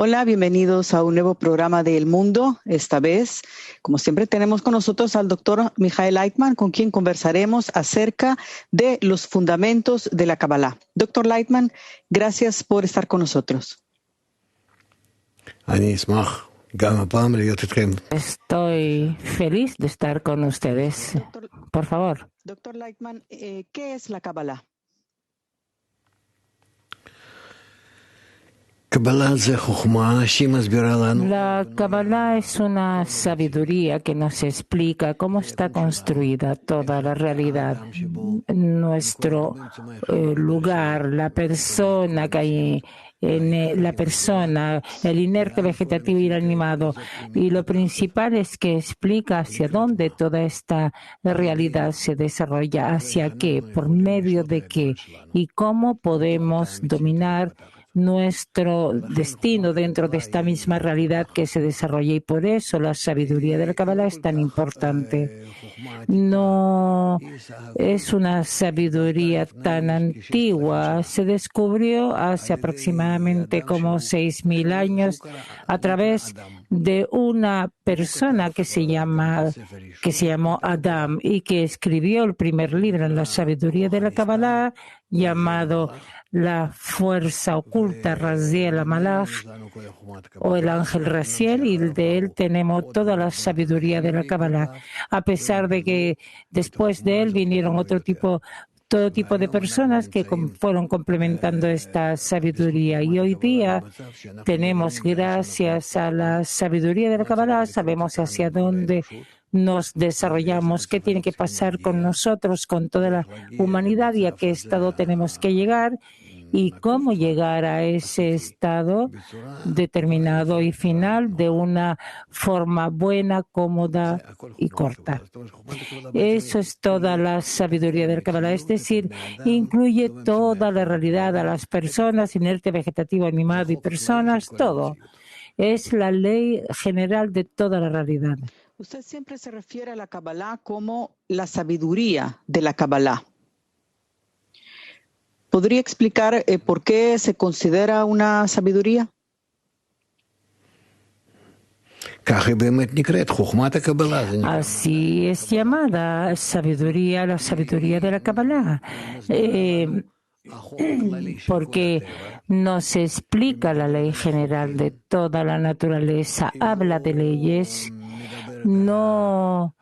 Hola, bienvenidos a un nuevo programa de El Mundo. Esta vez, como siempre, tenemos con nosotros al doctor Michael Leitman, con quien conversaremos acerca de los fundamentos de la Kabbalah. Doctor Leitman, gracias por estar con nosotros. Estoy feliz de estar con ustedes. Por favor. Doctor Leitman, ¿qué es la Kabbalah? La Kabbalah es una sabiduría que nos explica cómo está construida toda la realidad, nuestro lugar, la persona que hay en la persona, el inerte vegetativo y el animado. Y lo principal es que explica hacia dónde toda esta realidad se desarrolla, hacia qué, por medio de qué y cómo podemos dominar nuestro destino dentro de esta misma realidad que se desarrolla, y por eso la sabiduría de la Kabbalah es tan importante. No es una sabiduría tan antigua, se descubrió hace aproximadamente como 6.000 años a través de una persona que se llamó Adam y que escribió el primer libro en la sabiduría de la Kabbalah llamado La fuerza oculta, Raziel Amalach, o el ángel Raziel, y de él tenemos toda la sabiduría de la Kabbalah. A pesar de que después de él vinieron todo tipo de personas que fueron complementando esta sabiduría. Y hoy día tenemos, gracias a la sabiduría de la Kabbalah, sabemos hacia dónde nos desarrollamos, qué tiene que pasar con nosotros, con toda la humanidad, y a qué estado tenemos que llegar y cómo llegar a ese estado determinado y final de una forma buena, cómoda y corta. Eso es toda la sabiduría del Kabbalah, es decir, incluye toda la realidad a las personas, inerte, vegetativo, animado y personas, todo. Es la ley general de toda la realidad. Usted siempre se refiere a la Kabbalah como la sabiduría de la Kabbalah. ¿Podría explicar por qué se considera una sabiduría? Así es llamada sabiduría, la sabiduría de la Kabbalah. Porque nos explica la ley general de toda la naturaleza, habla de leyes, no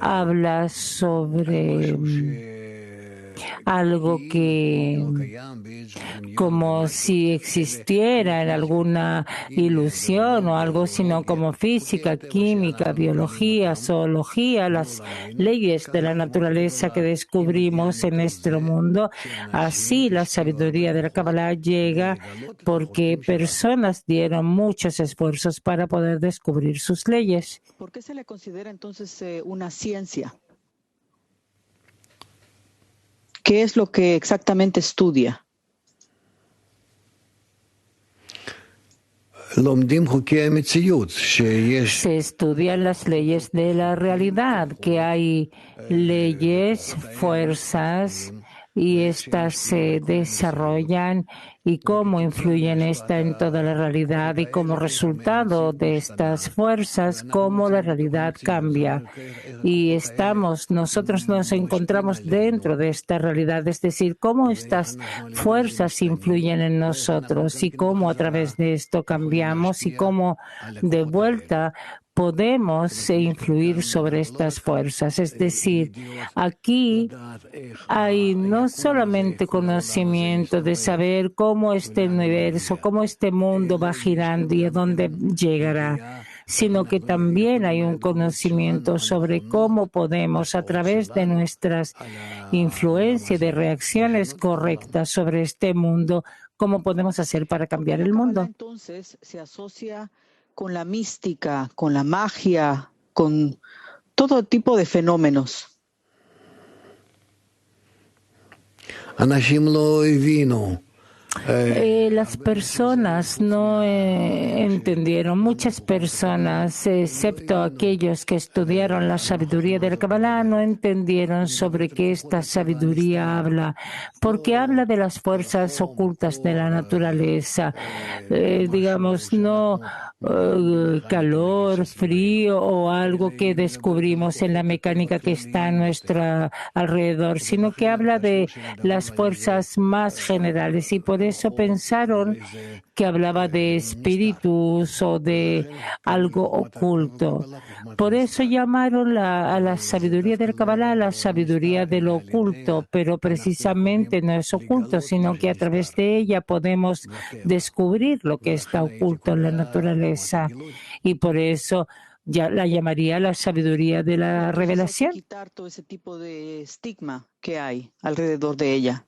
habla sobre algo que como si existiera en alguna ilusión o algo, sino como física, química, biología, zoología, las leyes de la naturaleza que descubrimos en nuestro mundo. Así la sabiduría de la Kabbalah llega porque personas dieron muchos esfuerzos para poder descubrir sus leyes. ¿Por qué se le considera entonces una ciencia? ¿Qué es lo que exactamente estudia? Se estudian las leyes de la realidad, que hay leyes, fuerzas, y estas se desarrollan y cómo influyen en toda la realidad, y como resultado de estas fuerzas, cómo la realidad cambia. Y nosotros nos encontramos dentro de esta realidad, es decir, cómo estas fuerzas influyen en nosotros y cómo a través de esto cambiamos y cómo de vuelta podemos influir sobre estas fuerzas. Es decir, aquí hay no solamente conocimiento de saber cómo este universo, cómo este mundo va girando y a dónde llegará, sino que también hay un conocimiento sobre cómo podemos, a través de nuestras influencias, de reacciones correctas sobre este mundo, cómo podemos hacer para cambiar el mundo. Entonces se asocia con la mística, con la magia, con todo tipo de fenómenos. Las personas no entendieron, muchas personas, excepto aquellos que estudiaron la sabiduría de la Kabbalah, no entendieron sobre qué esta sabiduría habla, porque habla de las fuerzas ocultas de la naturaleza, digamos, no calor, frío o algo que descubrimos en la mecánica que está a nuestro alrededor, sino que habla de las fuerzas más generales y por eso pensaron que hablaba de espíritus o de algo oculto. Por eso llamaron a la sabiduría del Kabbalah la sabiduría de lo oculto, pero precisamente no es oculto, sino que a través de ella podemos descubrir lo que está oculto en la naturaleza. Y por eso ya la llamaría la sabiduría de la Entonces hay que revelación. quitar todo ese tipo de estigma que hay alrededor de ella.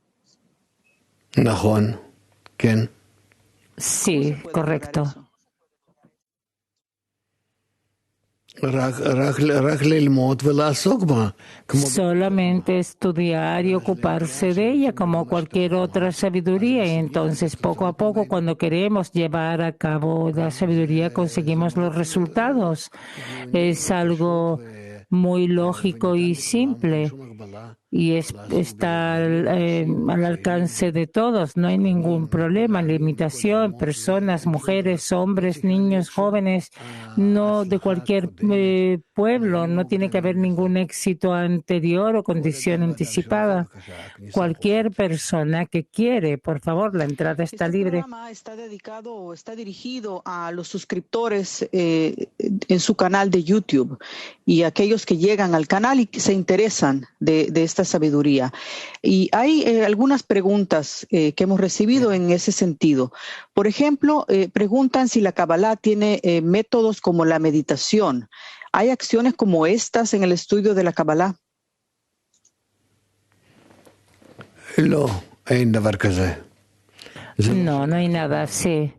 נכון, כן. ¿Cómo se Sí, puede lograr correcto. eso? רק ללמוד ולעסוק בה. Solamente estudiar y ocuparse de ella como cualquier otra sabiduría. Y entonces, poco a poco, cuando queremos llevar a cabo la sabiduría, conseguimos los resultados. Es algo muy lógico y simple. Y está al alcance de todos. No hay ningún problema, limitación. Personas, mujeres, hombres, niños, jóvenes, no de cualquier pueblo. No tiene que haber ningún éxito anterior o condición anticipada. Cualquier persona que quiere, por favor, la entrada está Este libre. programa está dedicado o está dirigido a los suscriptores en su canal de YouTube y a aquellos que llegan al canal y que se interesan de esta sabiduría. Y hay algunas preguntas que hemos recibido en ese sentido. Por ejemplo, preguntan si la Kabbalah tiene métodos como la meditación. ¿Hay acciones como estas en el estudio de la Kabbalah? לא, אין דבר כזה. No, no hay nada así.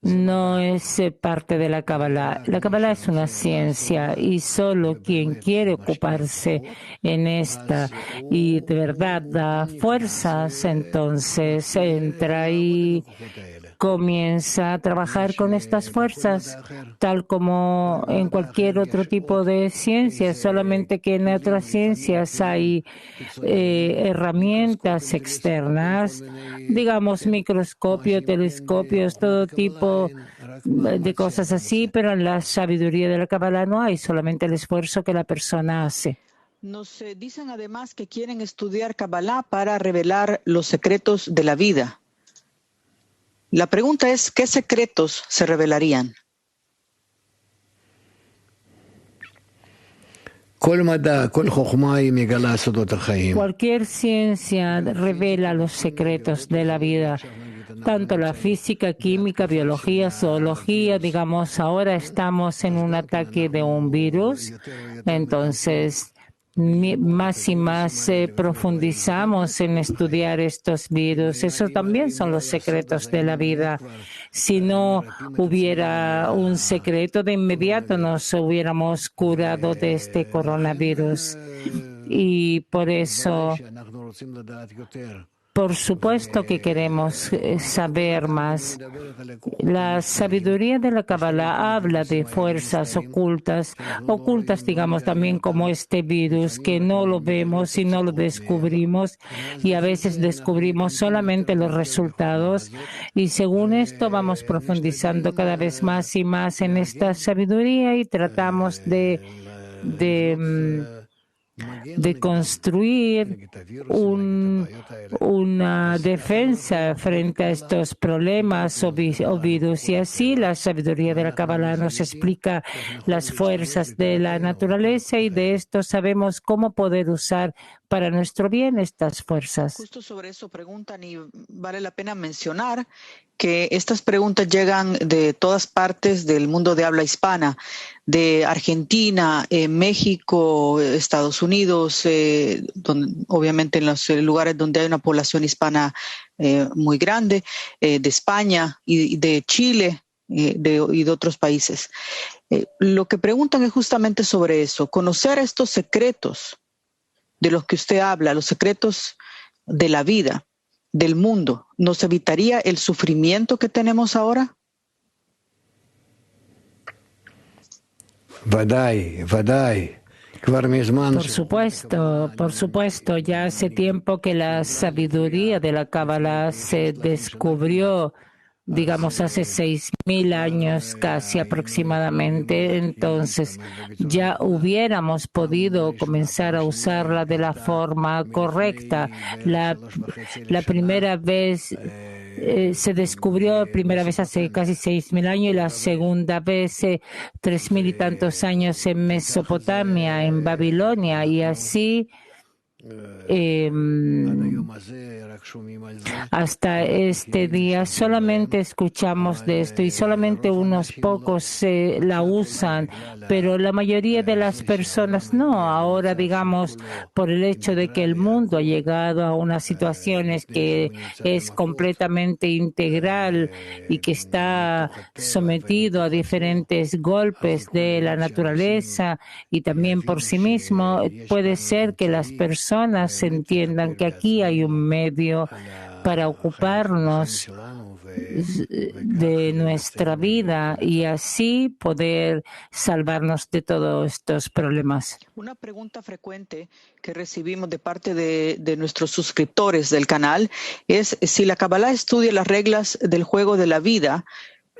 No es parte de la Kabbalah. La Kabbalah es una ciencia y solo quien quiere ocuparse en esta y de verdad da fuerzas, entonces entra y comienza a trabajar con estas fuerzas, tal como en cualquier otro tipo de ciencia, solamente que en otras ciencias hay herramientas externas, digamos microscopio, telescopios, todo tipo de cosas así, pero en la sabiduría de la Kabbalah no hay, solamente el esfuerzo que la persona hace. Nos dicen además que quieren estudiar Kabbalah para revelar los secretos de la vida. La pregunta es, ¿qué secretos se revelarían? Cualquier ciencia revela los secretos de la vida, tanto la física, química, biología, zoología. Digamos, ahora estamos en un ataque de un virus, entonces más y más profundizamos en estudiar estos virus. Esos también son los secretos de la vida. Si no hubiera un secreto, de inmediato nos hubiéramos curado de este coronavirus. Y por eso, por supuesto que queremos saber más. La sabiduría de la Kabbalah habla de fuerzas ocultas, digamos también como este virus, que no lo vemos y no lo descubrimos, y a veces descubrimos solamente los resultados. Y según esto vamos profundizando cada vez más y más en esta sabiduría y tratamos de construir una defensa frente a estos problemas o virus. Y así la sabiduría de la Kabbalah nos explica las fuerzas de la naturaleza y de esto sabemos cómo poder usar para nuestro bien estas fuerzas. Justo sobre eso preguntan y vale la pena mencionar que estas preguntas llegan de todas partes del mundo de habla hispana, de Argentina, México, Estados Unidos, obviamente en los lugares donde hay una población hispana muy grande, de España y de Chile y de otros países. Lo que preguntan es justamente sobre eso, conocer estos secretos de los que usted habla, los secretos de la vida. del mundo nos evitaría el sufrimiento que tenemos ahora? ודאי, ודאי. כבר מזמן. Por supuesto, ya hace tiempo que la sabiduría de la Kabbalah se descubrió, digamos, hace 6.000 años casi aproximadamente. Entonces, ya hubiéramos podido comenzar a usarla de la forma correcta. La primera vez se descubrió primera vez hace casi 6.000 años y la segunda vez 3.000 y tantos años en Mesopotamia, en Babilonia, y así hasta este día solamente escuchamos de esto y solamente unos pocos la usan, pero la mayoría de las personas no. Ahora, digamos, por el hecho de que el mundo ha llegado a unas situaciones que es completamente integral y que está sometido a diferentes golpes de la naturaleza y también por sí mismo, puede ser que las personas entiendan que aquí hay un medio para ocuparnos de nuestra vida y así poder salvarnos de todos estos problemas. Una pregunta frecuente que recibimos de parte de nuestros suscriptores del canal es si la Kabbalah estudia las reglas del juego de la vida,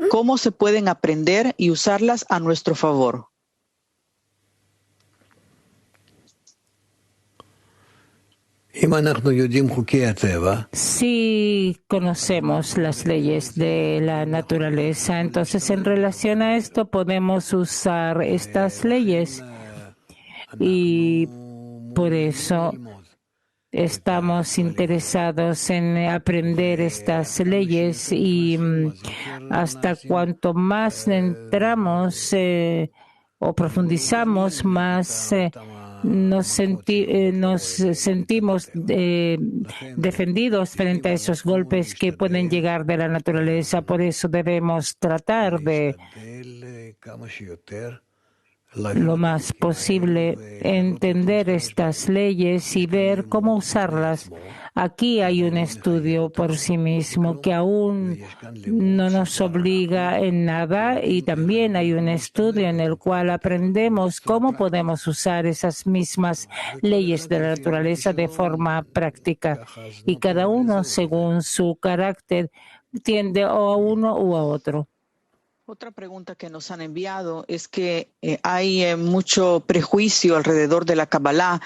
¿cómo se pueden aprender y usarlas a nuestro favor? Si conocemos las leyes de la naturaleza, entonces en relación a esto podemos usar estas leyes y por eso estamos interesados en aprender estas leyes y hasta cuanto más entramos o profundizamos, más nos sentimos defendidos frente a esos golpes que pueden llegar de la naturaleza. Por eso debemos tratar de lo más posible entender estas leyes y ver cómo usarlas. Aquí hay un estudio por sí mismo que aún no nos obliga en nada y también hay un estudio en el cual aprendemos cómo podemos usar esas mismas leyes de la naturaleza de forma práctica y cada uno según su carácter tiende o a uno o a otro. Otra pregunta que nos han enviado es que hay mucho prejuicio alrededor de la Kabbalah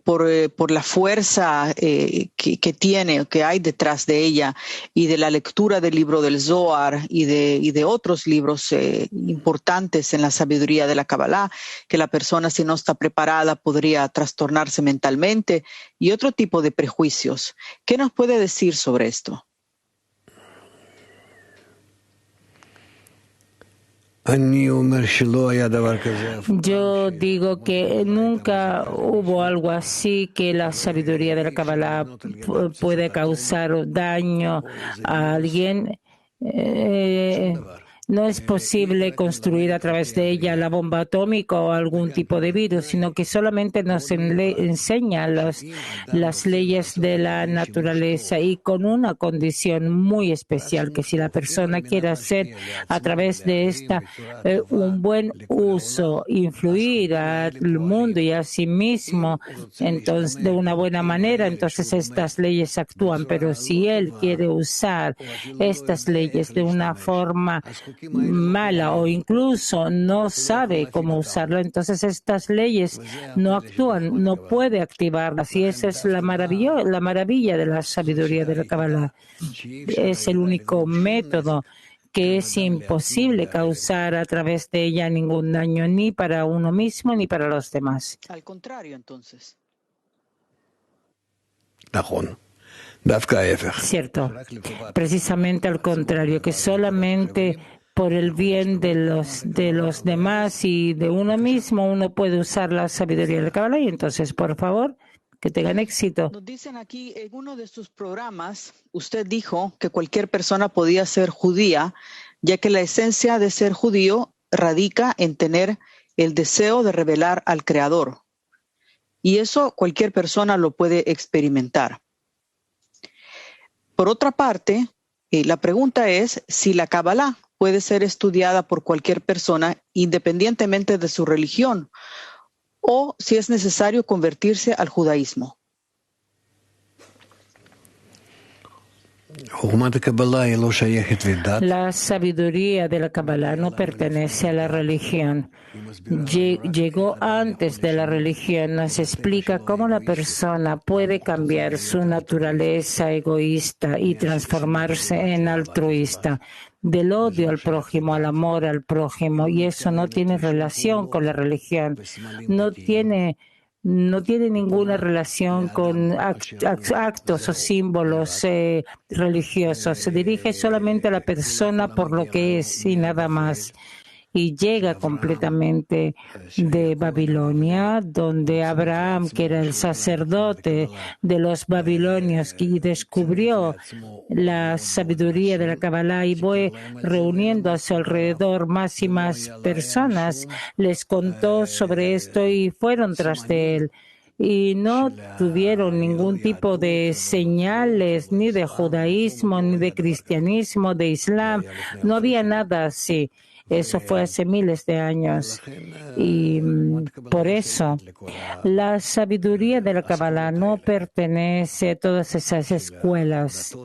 por la fuerza que tiene, que hay detrás de ella y de la lectura del libro del Zohar y de otros libros importantes en la sabiduría de la Kabbalah, que la persona si no está preparada podría trastornarse mentalmente y otro tipo de prejuicios. ¿Qué nos puede decir sobre esto? Yo digo que nunca hubo algo así que la sabiduría de la Kabbalah puede causar daño a alguien. No es posible construir a través de ella la bomba atómica o algún tipo de virus, sino que solamente nos enseña las leyes de la naturaleza y con una condición muy especial, que si la persona quiere hacer a través de esta un buen uso, influir al mundo y a sí mismo entonces, de una buena manera, entonces estas leyes actúan. Pero si él quiere usar estas leyes de una forma mala o incluso no sabe cómo usarlo, entonces estas leyes no actúan, no puede activarlas y esa es la maravilla de la sabiduría de la Kabbalah. Es el único método que es imposible causar a través de ella ningún daño ni para uno mismo ni para los demás. Al contrario, entonces. Cierto, precisamente al contrario, que solamente por el bien de los demás y de uno mismo uno puede usar la sabiduría del Kabbalah y entonces, por favor, que tengan éxito. Nos dicen aquí, en uno de sus programas, usted dijo que cualquier persona podía ser judía, ya que la esencia de ser judío radica en tener el deseo de revelar al Creador. Y eso cualquier persona lo puede experimentar. Por otra parte, la pregunta es si la Kabbalah puede ser estudiada por cualquier persona independientemente de su religión o si es necesario convertirse al judaísmo. La sabiduría de la Kabbalah no pertenece a la religión. Llegó antes de la religión. Nos explica cómo la persona puede cambiar su naturaleza egoísta y transformarse en altruista, del odio al prójimo al amor al prójimo. Y eso no tiene relación con la religión. No tiene ninguna relación con actos o símbolos religiosos. Se dirige solamente a la persona por lo que es y nada más. Y llega completamente de Babilonia, donde Abraham, que era el sacerdote de los babilonios, y descubrió la sabiduría de la Kabbalah y fue reuniendo a su alrededor más y más personas, les contó sobre esto y fueron tras de él. Y no tuvieron ningún tipo de señales ni de judaísmo, ni de cristianismo, de islam. No había nada así. Eso fue hace miles de años. Y por eso la sabiduría de la Kabbalah no pertenece a todas esas escuelas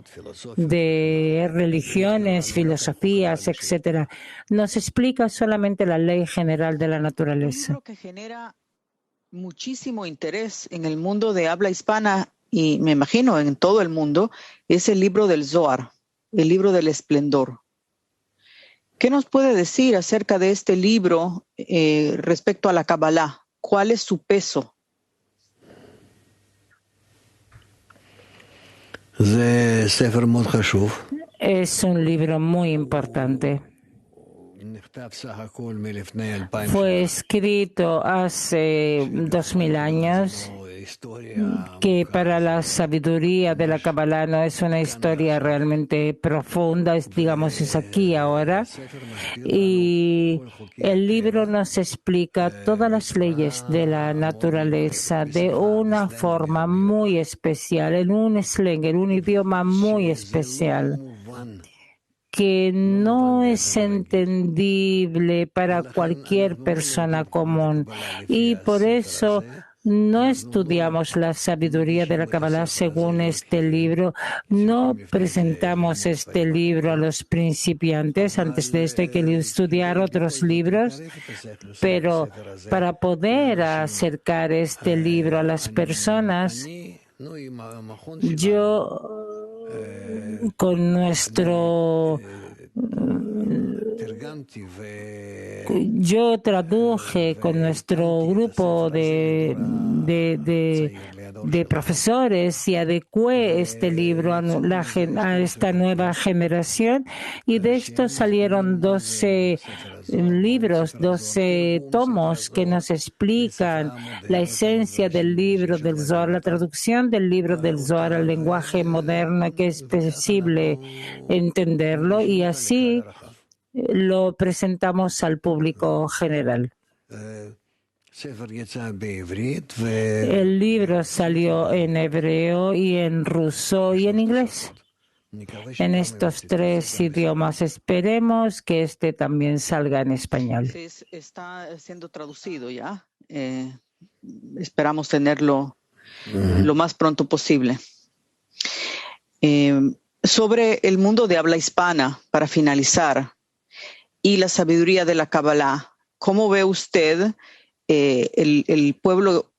de religiones, filosofías, etc. Nos explica solamente la ley general de la naturaleza. Un libro que genera muchísimo interés en el mundo de habla hispana y me imagino en todo el mundo es el libro del Zohar, el libro del esplendor. ¿Qué nos puede decir acerca de este libro respecto a la Kabbalah? ¿Cuál es su peso? Es un libro muy importante. Fue escrito hace 2000 años, que para la sabiduría de la Kabbalah no es una historia realmente profunda, es aquí ahora. Y el libro nos explica todas las leyes de la naturaleza de una forma muy especial, en un slang, en un idioma muy especial, que no es entendible para cualquier persona común. Y por eso no estudiamos la sabiduría de la Kabbalah según este libro. No presentamos este libro a los principiantes. Antes de esto hay que estudiar otros libros. Pero para poder acercar este libro a las personas, yo traduje con nuestro grupo de profesores y adecué este libro a esta nueva generación, y de esto salieron 12 libros, 12 tomos que nos explican la esencia del libro del Zohar, la traducción del libro del Zohar al lenguaje moderno que es posible entenderlo, y así lo presentamos al público general. El libro salió en hebreo y en ruso y en inglés. En estos 3 idiomas. Esperemos que este también salga en español. Está siendo traducido ya. Esperamos tenerlo lo más pronto posible. Sobre el mundo de habla hispana, para finalizar, y la sabiduría de la Kabbalah, ¿cómo ve usted el pueblo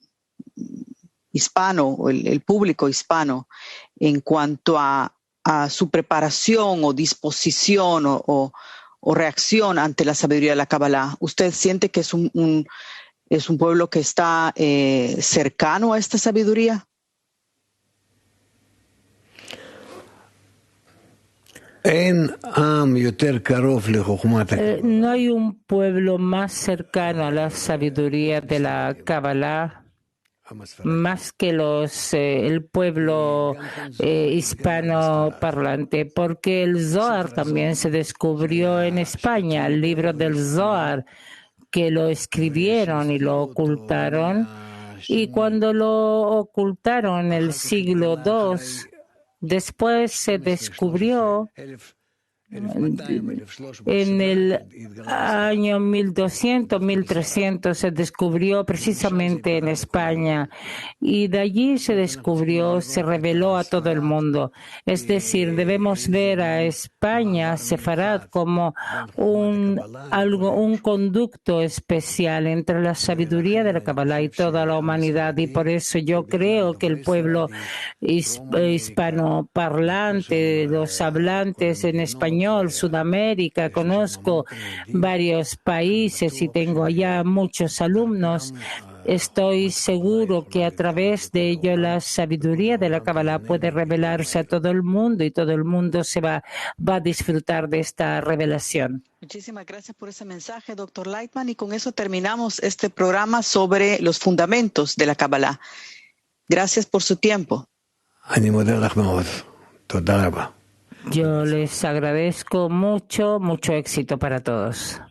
hispano o el público hispano en cuanto a su preparación o disposición o reacción ante la sabiduría de la Kabbalah? ¿Usted siente que es un pueblo que está cercano a esta sabiduría? No hay un pueblo más cercano a la sabiduría de la Kabbalah más que el pueblo hispanoparlante, porque el Zohar también se descubrió en España, el libro del Zohar, que lo escribieron y lo ocultaron, y cuando lo ocultaron en el siglo II, Después se descubrió en el año 1200, 1300 se descubrió precisamente en España y de allí se descubrió, se reveló a todo el mundo. Es decir, debemos ver a España, Sefarad, como un conducto especial entre la sabiduría de la Kabbalah y toda la humanidad, y por eso yo creo que el pueblo hispanoparlante, los hablantes en español, Sudamérica, conozco varios países y tengo allá muchos alumnos. Estoy seguro que a través de ello la sabiduría de la Kabbalah puede revelarse a todo el mundo y todo el mundo va a disfrutar de esta revelación. Muchísimas gracias por ese mensaje, doctor Lightman, y con eso terminamos este programa sobre los fundamentos de la Kabbalah. Gracias por su tiempo. Yo les agradezco mucho, mucho éxito para todos.